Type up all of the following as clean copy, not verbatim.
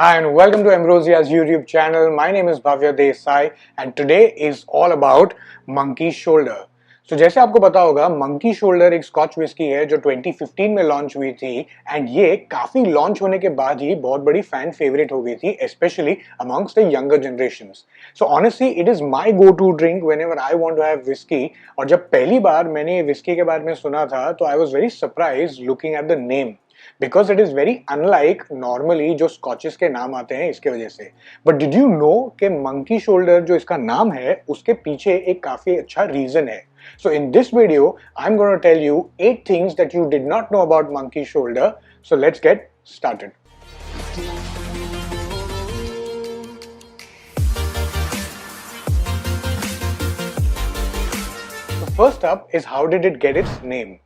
Hi and welcome to Ambrosia's YouTube channel. My name is Bhavya Desai and today is all about Monkey Shoulder. So जैसे आपको पता होगा monkey shoulder एक scotch whisky है जो 2015 में लॉन्च हुई थी एंड ये काफी लॉन्च होने के बाद ही बहुत बड़ी फैन फेवरेट हो गई थी specially amongst the younger generations. So honestly it is my go to drink whenever I want to have whisky. और जब पहली बार मैंने ये विस्की के बारे में सुना था तो I was very surprised looking at the name because it is very unlike normally जो स्कॉचेस के नाम आते हैं इसके वजह से. बट डिड यू नो कि मंकी शोल्डर जो इसका नाम है उसके पीछे एक काफी अच्छा रीजन है. So in this video, I'm going to tell you 8 things that you did not know about monkey shoulder. So let's get started. So first up is how did it get its name?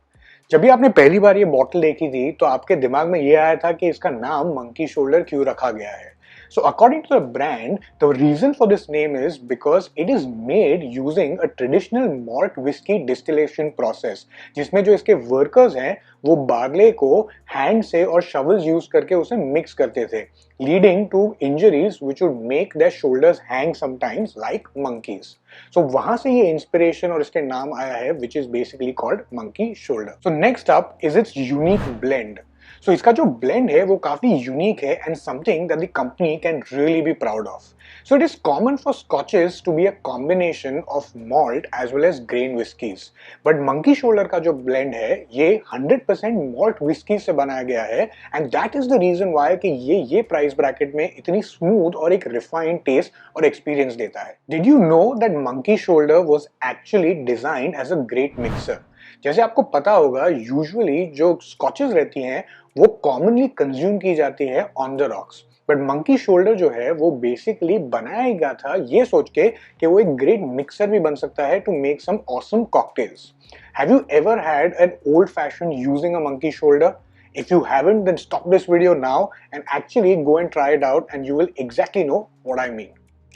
जब भी आपने पहली बार ये bottle देखी थी तो आपके दिमाग में ये आया था कि इसका नाम मंकी शोल्डर क्यों रखा गया है. So according to the brand, the reason for this name is because it is made using a traditional malt whiskey distillation process, जिसमें जो इसके वर्कर्स हैं वो बार्ले को हैंड से और शवल्स यूज करके उसे मिक्स करते थे, leading to injuries which would make their shoulders hang sometimes like monkeys. So वहां से ये इंस्पिरेशन और इसके नाम आया है which is basically called monkey shoulder. So next up is its unique blend. So इसका जो blend है वो काफी यूनिक है and something that the company can really be proud of. So it is common for scotches to be a combination of malt as well as grain whiskies. But monkey shoulder का जो blend है ये 100% malt whiskey से बनाया गया है and that is the reason why कि ये price bracket में इतनी smooth और एक refined taste और experience देता है. Did you know that monkey shoulder was actually designed as a great mixer? जैसे आपको पता होगा यूजुअली जो स्कॉचेस रहती हैं वो कॉमनली कंज्यूम की जाती है on the rocks, but Monkey Shoulder जो है वो बेसिकली बनाया गया था ये सोच के कि वो एक ग्रेट मिक्सर भी बन सकता है to make some awesome cocktails. Have you ever had an old fashion using a Monkey Shoulder? If you haven't, then stop this video now and actually go and try it out and you will exactly know what I mean.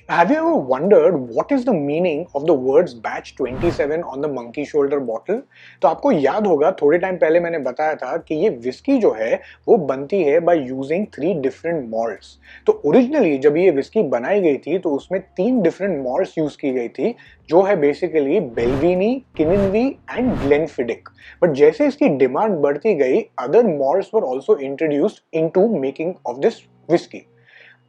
Have you ever wondered what is the meaning of the words batch 27 on the monkey shoulder bottle? तो आपको याद होगा थोड़े time पहले मैंने बताया था कि ये विस्की जो है वो बनती है by using 3 different malts. तो ओरिजिनली जब ये विस्की बनाई गई थी तो उसमें 3 different malts यूज की गई थी जो है बेसिकली बेल्विनी, किनिनवी एंड ग्लेनफिडिक. बट जैसे इसकी डिमांड बढ़ती गई other malts were also introduced into making of this whiskey.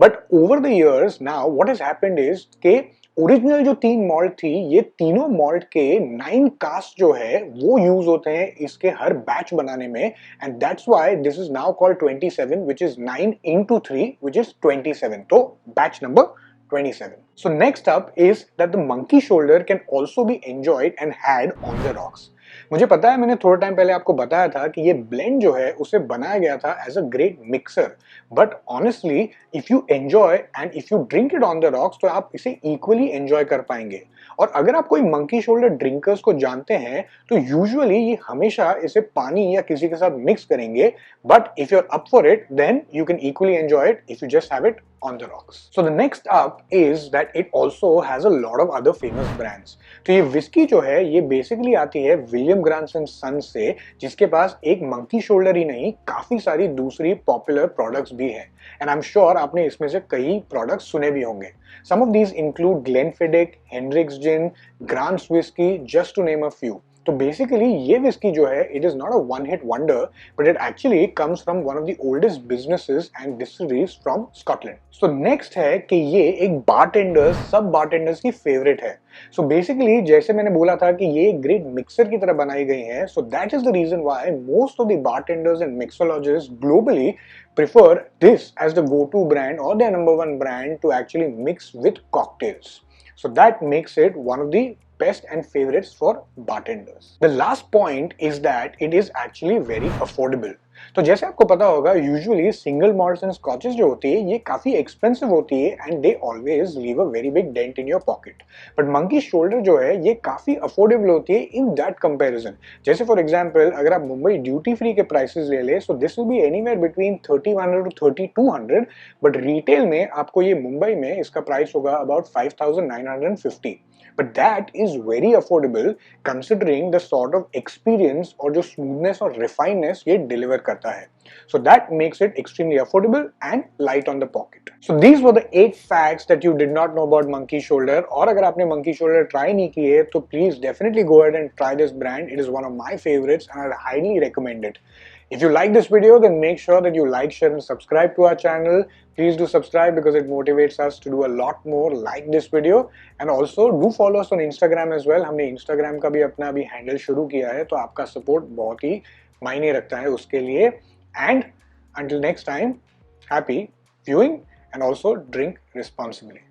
But over the years now what has happened is कि ओरिजिनल जो 3 मॉल्ट थी ये तीनों मॉल्ट के 9 कास्ट जो है वो यूज होते हैं इसके हर बैच बनाने में and that's why this is now called 27 which is 9 into 3 which is 27. तो batch number 27. So next up is that the monkey shoulder can also be enjoyed and had on the rocks. मुझे पता है मैंने थोड़ा time पहले आपको बताया था कि ये ब्लेंड जो है उसे बनाया गया था as a great mixer, but honestly if you enjoy and if you drink it on the rocks तो आप इसे इक्वली एंजॉय कर पाएंगे. और अगर आप कोई मंकी शोल्डर ड्रिंकर्स को जानते हैं तो यूजुअली ये हमेशा इसे पानी या किसी के साथ मिक्स करेंगे, but if you are up for it then you can equally enjoy it if you just have it on the rocks. So the next up is that it also has a lot of other famous brands. तो ये whisky जो है ये basically आती है William grants and sons से, जिसके पास एक मंकी शोल्डर ही नहीं काफी सारी दूसरी पॉपुलर प्रोडक्ट्स भी हैं एंड आई एम श्योर आपने इसमें से कई प्रोडक्ट्स सुने भी होंगे. Some of these include Glenfiddich, Hendrick's Gin, Grant's Whiskey, just to name a few. तो बेसिकली ये विस्की जो है it is not a one hit wonder but it actually comes from one of the oldest businesses and distilleries from Scotland. So next है कि ये एक bartenders सब bartenders की फेवरेट है. सो बेसिकली जैसे मैंने बोला था कि ये एक ग्रेट मिक्सर की तरह बनाई गई है, so that is the reason why most of the bartenders and mixologists globally prefer this as the go-to brand or their number one brand to actually mix with cocktails. So that makes it one of the best and favorites for bartenders. The last point is that it is actually very affordable. तो जैसे आपको पता होगा usually single malts and scotches जो होती है ये काफी एक्सपेंसिव होती है and they always leave a very big dent in your pocket. But Monkey Shoulder जो है ये काफी अफोर्डेबल होती है इन दैट कंपैरिजन. जैसे फॉर एग्जांपल अगर आप मुंबई ड्यूटी फ्री के प्राइसेस ले ले so this will be anywhere between 3100 to 3200, but retail में आपको ये मुंबई में इसका प्राइस होगा about 5950. but that is very affordable considering the sort of experience और जो smoothness और refinedness ये deliver करता है. So that makes it extremely affordable and light on the pocket. So these were the 8 facts that you did not know about Monkey Shoulder. और अगर आपने Monkey Shoulder try नहीं किए तो please definitely go ahead and try this brand. It is one of my favorites and I highly recommend it. If you like this video, then make sure that you like, share and subscribe to our channel. Please do subscribe because it motivates us to do a lot more like this video. And also do follow us on Instagram as well. हमने Instagram का भी अपना अभी handle शुरू किया है, तो आपका support बहुत ही मायने रखता है उसके लिए. And until next time, happy viewing and also drink responsibly.